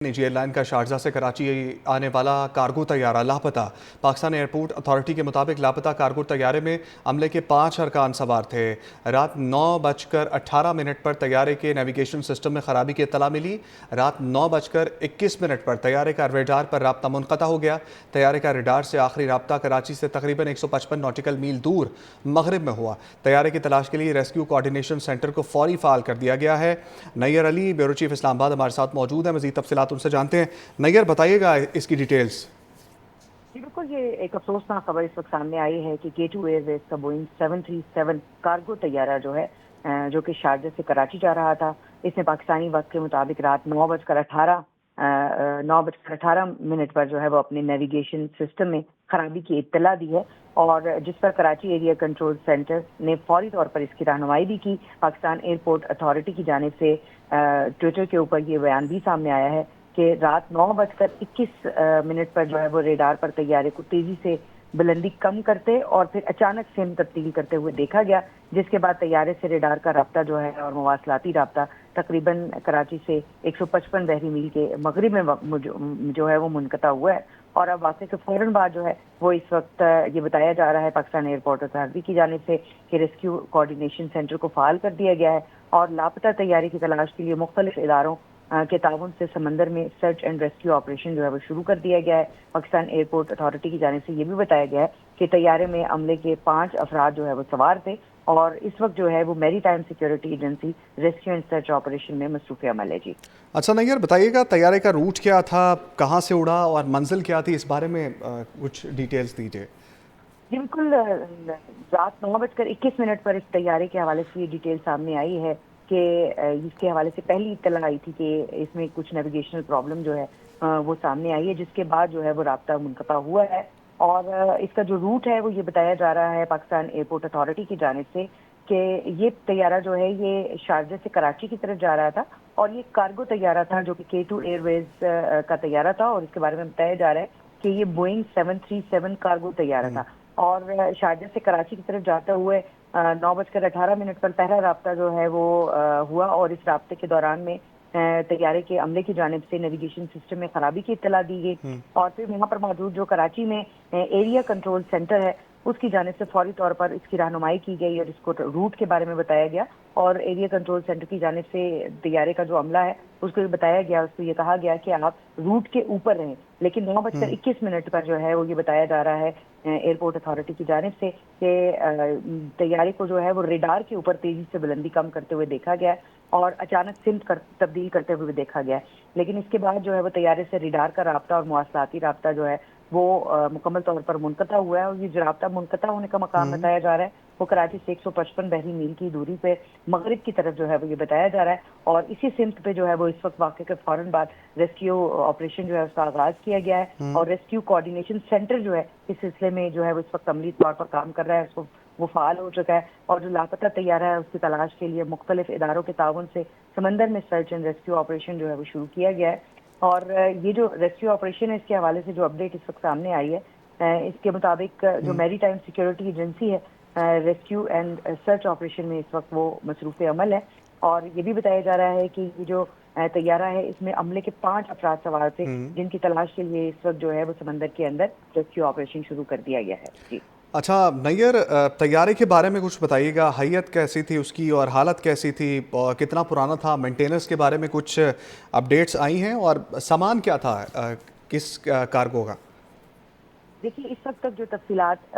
نجی air line کا Sharjah سے کراچی آنے والا کارگو طیارہ لاپتہ۔ پاکستان ایئرپورٹ اتھارٹی کے مطابق لاپتہ کارگو طیارے میں عملے کے 5 ارکان سوار تھے۔ رات 9:18 پر طیارے کے نیویگیشن سسٹم میں خرابی کی اطلاع ملی۔ رات 9:21 پر طیارے کا ریڈار پر رابطہ منقطع ہو گیا۔ طیارے کا ریڈار سے آخری رابطہ کراچی سے تقریباً 155 ناٹیکل میل دور مغرب میں ہوا۔ طیارے کی تلاش کے لیے ریسکیو کوارڈینیشن سینٹر کو فوری فعال کر دیا گیا ہے۔ نیئر علی، بیورو چیف اسلام آباد ہمارے ساتھ موجود ہیں، مزید تفصیلات ان سے جانتے ہیں۔ نیئر، بتائیے گا اس کی ڈیٹیلز۔ جی بالکل، یہ ایک افسوسناک خبر اس وقت سامنے آئی ہے کہ K2 ایئر ویز کا بوئنگ 737 کارگو طیارہ جو کہ شارجہ سے کراچی جا رہا تھا، اس نے پاکستانی وقت کے مطابق رات 9:18 پر وہ اپنے نیویگیشن سسٹم میں خرابی کی اطلاع دی ہے، اور جس پر کراچی ایریا کنٹرول سینٹر نے فوری طور پر اس کی رہنمائی بھی کی۔ پاکستان ایئرپورٹ اتھارٹی کی جانب سے ٹویٹر کے اوپر یہ بیان بھی سامنے آیا ہے کہ رات 9:21 پر وہ ریڈار پر طیارے کو تیزی سے بلندی کم کرتے اور پھر اچانک سمت تبدیل کرتے ہوئے دیکھا گیا، جس کے بعد طیارے سے ریڈار کا رابطہ اور مواصلاتی رابطہ تقریباً کراچی سے 155 بحری میل کے مغرب میں وہ منقطع ہوا ہے۔ اور اب واقعے کے فوراً بعد وہ اس وقت یہ بتایا جا رہا ہے پاکستان ایئرپورٹ اتھارٹی کی جانب سے کہ ریسکیو کوارڈینیشن سینٹر کو فعال کر دیا گیا ہے، اور لاپتہ طیارے کی تلاش کے لیے مختلف اداروں کے تعاون سے سمندر میں سرچ اینڈ ریسکیو آپریشن وہ شروع کر دیا گیا ہے۔ پاکستان ایئرپورٹ اتھارٹی کی جانب سے یہ بھی بتایا گیا ہے کہ طیارے میں عملے کے 5 افراد وہ سوار تھے، اور اس وقت وہ میری time security agency rescue and search operation میں مصروف عمل ہے۔ جی اچھا نیئر، بتائیے گا طیارے کا روٹ کیا تھا، کہاں سے اڑا اور منزل کیا تھی، اس بارے میں کچھ ڈیٹیلز دیجیے۔ جی بالکل، رات 9:21 پر اس طیارے کے حوالے سے یہ ڈیٹیل سامنے آئی ہے کہ اس کے حوالے سے پہلی اطلاع آئی تھی کہ اس میں کچھ نیویگیشنل پرابلم وہ سامنے آئی ہے، جس کے بعد وہ رابطہ منقطع ہوا ہے، اور اس کا جو روٹ ہے وہ یہ بتایا جا رہا ہے پاکستان ایئرپورٹ اتھارٹی کی جانب سے کہ یہ طیارہ یہ شارجہ سے کراچی کی طرف جا رہا تھا، اور یہ کارگو طیارہ تھا جو کہ K2 ایئر ویز کا طیارہ تھا، اور اس کے بارے میں بتایا جا رہا ہے کہ یہ بوئنگ 737 کارگو طیارہ تھا، اور شارجہ سے کراچی کی طرف جاتے ہوئے 9:18 پر پہلا رابطہ وہ ہوا، اور اس رابطے کے دوران میں طیارے کے عملے کی جانب سے نیویگیشن سسٹم میں خرابی کی اطلاع دی گئی، اور پھر وہاں پر موجود جو کراچی میں ایریا کنٹرول سینٹر ہے اس کی جانب سے فوری طور پر اس کی رہنمائی کی گئی اور اس کو روٹ کے بارے میں بتایا گیا، اور ایریا کنٹرول سینٹر کی جانب سے طیارے کا جو عملہ ہے اس کو یہ بتایا گیا، اس کو یہ کہا گیا کہ آپ روٹ کے اوپر رہیں، لیکن 9:21 پر وہ یہ بتایا جا رہا ہے ایئرپورٹ اتھارٹی کی جانب سے کہ طیارے کو وہ ریڈار کے اوپر تیزی سے بلندی کم کرتے ہوئے دیکھا گیا ہے اور اچانک سمت تبدیل کرتے ہوئے دیکھا گیا ہے، لیکن اس کے بعد وہ طیارے سے ریڈار کا رابطہ اور مواصلاتی رابطہ وہ مکمل طور پر منقطع ہوا ہے، اور یہ جو رابطہ منقطع ہونے کا مقام بتایا جا رہا ہے وہ کراچی سے 155 بحری میل کی دوری پہ مغرب کی طرف وہ یہ بتایا جا رہا ہے، اور اسی سمت پہ وہ اس وقت واقعے کے فوراً بعد ریسکیو آپریشن اس کا آغاز کیا گیا ہے، اور ریسکیو کوارڈینیشن سینٹر اس سلسلے میں وہ اس وقت عملی طور پر کام کر رہا ہے، اس کو وہ فعال ہو چکا ہے، اور جو لاپتہ طیارہ ہے اس کی تلاش کے لیے مختلف اداروں کے تعاون سے سمندر میں سرچ اینڈ ریسکیو آپریشن وہ شروع کیا گیا ہے، اور یہ جو ریسکیو آپریشن ہے اس کے حوالے سے جو اپڈیٹ اس وقت سامنے آئی ہے، اس کے مطابق جو میری ٹائم سیکیورٹی ایجنسی ہے ریسکیو اینڈ سرچ آپریشن میں اس وقت وہ مصروف عمل ہے، اور یہ بھی بتایا جا رہا ہے کہ یہ جو طیارہ ہے اس میں عملے کے 5 افراد سوار تھے، جن کی تلاش کے لیے اس وقت وہ سمندر کے اندر ریسکیو آپریشن شروع کر دیا گیا ہے۔ جی اچھا نیئر، طیارے کے بارے میں کچھ بتائیے گا، حیت کیسی تھی اس کی اور حالت کیسی تھی، اور کتنا پرانا تھا، مینٹیننس کے بارے میں کچھ اپڈیٹس آئی ہیں، اور سامان کیا تھا کس کارگو کا؟ دیکھیے، اس وقت تک جو تفصیلات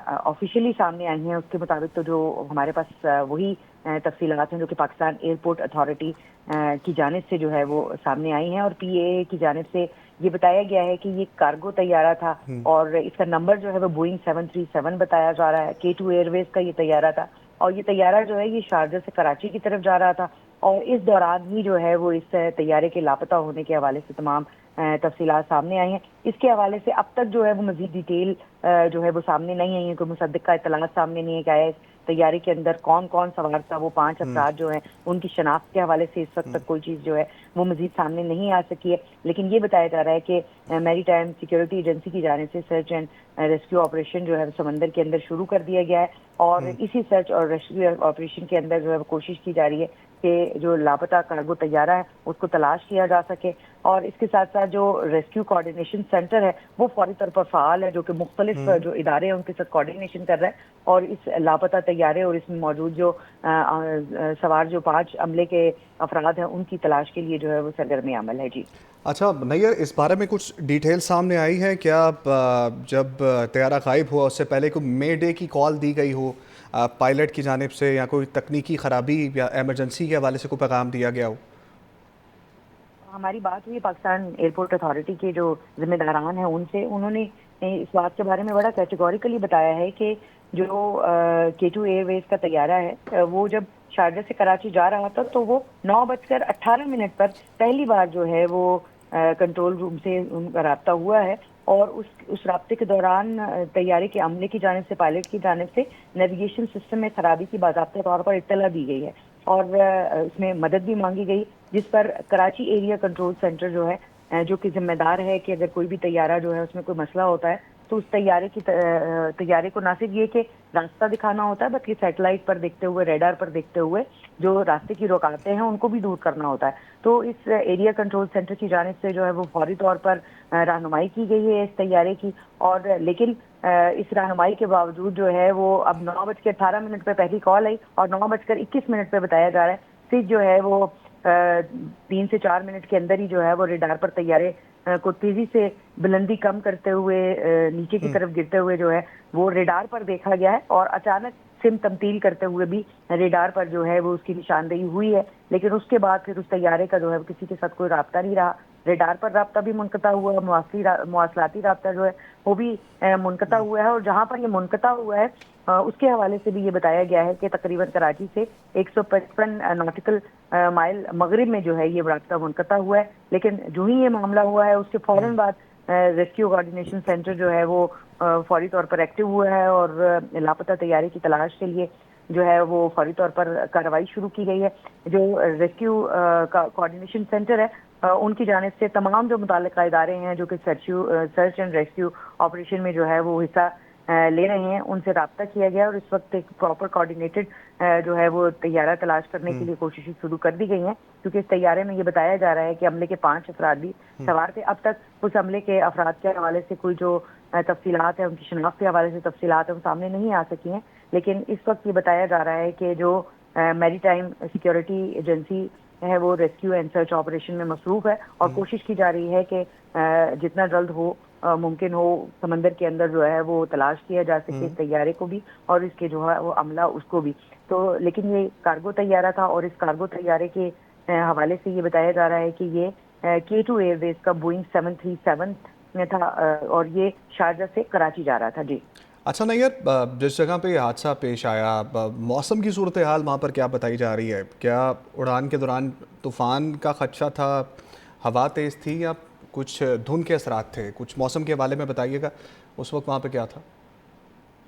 آفیشیلی سامنے آئی ہیں اس کے مطابق تو جو ہمارے پاس وہی تفصیلات ہیں جو کہ پاکستان ایئرپورٹ اتھارٹی کی جانب سے وہ سامنے آئی ہیں، اور PAA کی جانب سے یہ بتایا گیا ہے کہ یہ کارگو طیارہ تھا، اور اس کا نمبر وہ بوئنگ 737 بتایا جا رہا ہے، K2 ایئر ویز کا یہ طیارہ تھا، اور یہ طیارہ یہ شارجہ سے کراچی کی طرف جا رہا تھا، اور اس دوران ہی وہ اس طیارے کے لاپتہ ہونے کے حوالے سے تمام تفصیلات سامنے آئی ہیں۔ اس کے حوالے سے اب تک وہ مزید ڈیٹیل وہ سامنے نہیں آئی ہے، کوئی مصدقہ اطلاعات سامنے نہیں ہے کہ آیا طیارے کے اندر کون کون سوار تھا، وہ 5 افراد ہیں ان کی شناخت کے حوالے سے اس وقت تک کوئی چیز وہ مزید سامنے نہیں آ سکی ہے، لیکن یہ بتایا جا رہا ہے کہ میری ٹائم سیکیورٹی ایجنسی کی جانب سے سرچ اینڈ ریسکیو آپریشن سمندر کے اندر شروع کر دیا گیا ہے، اور اسی سرچ اور ریسکیو آپریشن کے اندر کوشش کی جا رہی ہے کہ جو لاپتہ کارگو طیارہ ہے اس کو تلاش کیا جا سکے، اور اس کے ساتھ ساتھ جو ریسکیو کوآرڈینیشن سینٹر ہے وہ فوری طور پر فعال ہے، جو کہ مختلف جو ادارے ہیں ان کے ساتھ کوآرڈینیشن کر رہا ہے اور اس لاپتہ طیارے اور اس میں موجود جو سوار جو 5 عملے کے افراد ہیں ان کی تلاش کے لیے جو ہے وہ سرگرم عمل ہے۔ جی اچھا نیئر، اس بارے میں کچھ ڈیٹیل سامنے آئی ہے کیا؟ جب طیارہ غائب ہوا اس سے پہلے کوئی مے ڈے کی کال دی گئی ہو پائلٹ کی جانب سے، یا کوئی تکنیکی خرابی یا ایمرجنسی کے حوالے سے کوئی پیغام دیا گیا ہو؟ ہماری بات ہوئی پاکستان ایئرپورٹ اتھارٹی کے جو ذمہ داران ہیں ان سے، انہوں نے اس بات کے بارے میں بڑا کیٹیگوریکلی بتایا ہے کہ جو K2 ایئر ویز کا طیارہ ہے وہ جب شارجہ سے کراچی جا رہا تھا تو وہ 9:18 پر پہلی بار جو ہے وہ کنٹرول روم سے ان کا رابطہ ہوا ہے، اور اس رابطے کے دوران طیارے کے عملے کی جانب سے، پائلٹ کی جانب سے نیویگیشن سسٹم میں خرابی کی باضابطہ طور پر اطلاع دی گئی ہے اور اس میں مدد بھی مانگی گئی، جس پر کراچی ایریا کنٹرول سینٹر جو ہے جو کہ ذمہ دار ہے کہ اگر کوئی بھی طیارہ جو ہے اس میں کوئی مسئلہ ہوتا ہے تو اس طیارے کو نہ صرف یہ کہ راستہ دکھانا ہوتا ہے بلکہ سیٹلائٹ پر دیکھتے ہوئے، ریڈار پر دیکھتے ہوئے جو راستے کی رکاوٹیں ہیں ان کو بھی دور کرنا ہوتا ہے۔ تو اس ایریا کنٹرول سینٹر کی جانب سے جو ہے وہ فوری طور پر رہنمائی کی گئی ہے اس طیارے کی، اور لیکن اس رہنمائی کے باوجود جو ہے وہ اب 9:18 پہ پہلی کال آئی اور 9:21 پہ بتایا جا رہا ہے پھر جو ہے وہ 3 سے 4 منٹ کے اندر ہی جو ہے وہ ریڈار پر طیارے کو تیزی سے بلندی کم کرتے ہوئے نیچے کی طرف گرتے ہوئے جو ہے وہ ریڈار پر دیکھا گیا ہے، اور اچانک سم تبدیل کرتے ہوئے بھی ریڈار پر جو ہے وہ اس کی نشاندہی ہوئی ہے، لیکن اس کے بعد پھر اس طیارے کا جو ہے کسی کے ساتھ کوئی رابطہ نہیں رہا، ریڈار پر رابطہ بھی منقطع ہوا ہے، مواصلاتی رابطہ جو ہے وہ بھی منقطع ہوا ہے، اور جہاں پر یہ منقطع ہوا ہے اس کے حوالے سے بھی یہ بتایا گیا ہے کہ تقریباً کراچی سے 155 ناٹیکل مائل مغرب میں جو ہے یہ رابطہ منقطع ہوا ہے، لیکن جو ہی یہ معاملہ ہوا ہے اس کے فوراً بعد ریسکیو کوآرڈینیشن سینٹر جو ہے وہ فوری طور پر ایکٹیو ہوا ہے اور لاپتہ طیارے کی تلاش کے لیے جو ہے وہ فوری طور پر کارروائی شروع کی گئی ہے۔ جو ریسکیو کوآرڈینیشن سینٹر ہے ان کی جانب سے تمام جو متعلقہ ادارے ہیں جو کہ سرچ اینڈ ریسکیو آپریشن میں جو ہے وہ حصہ لے رہے ہیں ان سے رابطہ کیا گیا، اور اس وقت ایک پراپر کوآرڈینیٹڈ جو ہے وہ طیارہ تلاش کرنے کے لیے کوششیں شروع کر دی گئی ہیں، کیونکہ اس طیارے میں یہ بتایا جا رہا ہے کہ عملے کے 5 افراد بھی سوار تھے۔ اب تک اس عملے کے افراد کے حوالے سے کوئی جو تفصیلات ہیں، ان کی شناخت کے حوالے سے تفصیلات ہیں وہ سامنے نہیں آ سکی ہیں، لیکن اس وقت یہ بتایا جا رہا ہے کہ جو میری ٹائم سیکیورٹی ایجنسی ہے وہ ریسکیو اینڈ سرچ آپریشن میں مصروف ہے، اور کوشش کی جا رہی ہے کہ جتنا جلد ہو ممکن ہو سمندر کے اندر جو ہے وہ تلاش کیا جا سکے اس طیارے کو بھی اور اس کے جو ہے وہ عملہ اس کو بھی۔ تو لیکن یہ کارگو طیارہ تھا، اور اس کارگو طیارے کے حوالے سے یہ بتایا جا رہا ہے کہ یہ K2 ایئر ویز کا بوئنگ 737 میں تھا اور یہ شارجہ سے کراچی جا رہا تھا۔ جی اچھا نیئر، جس جگہ پہ یہ حادثہ پیش آیا موسم کی صورتحال وہاں پر کیا بتائی جا رہی ہے؟ کیا اڑان کے دوران طوفان کا خدشہ تھا، ہوا تیز تھی، یا کچھ دھند کے اثرات تھے؟ کچھ موسم کے حوالے میں بتائیے گا، اس وقت وہاں پہ کیا تھا؟